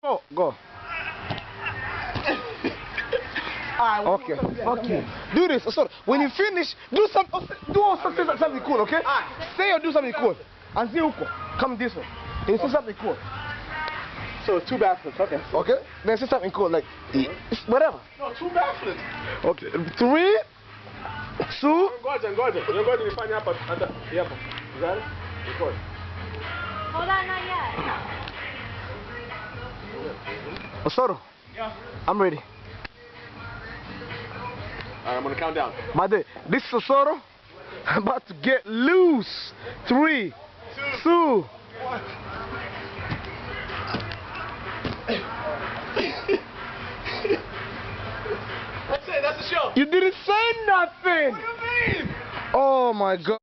Oh, go. Okay. Okay. Do this. So when you finish, do something cool, okay? Say or do something cool. And see Uko. Come this way. Then say something cool. So 2 backflips, okay. Okay. Then say something cool, like whatever. No, 2 backflips. Okay. 3, 2. Gordon, you find out at the airport. You got it? Record. Hold on, not yet. Osoro. Yeah. I'm ready. Alright, I'm gonna count down. My day. This is Osoro. I'm about to get loose. 3, 2. That's it, that's the show. You didn't say nothing. What do you mean? Oh my God.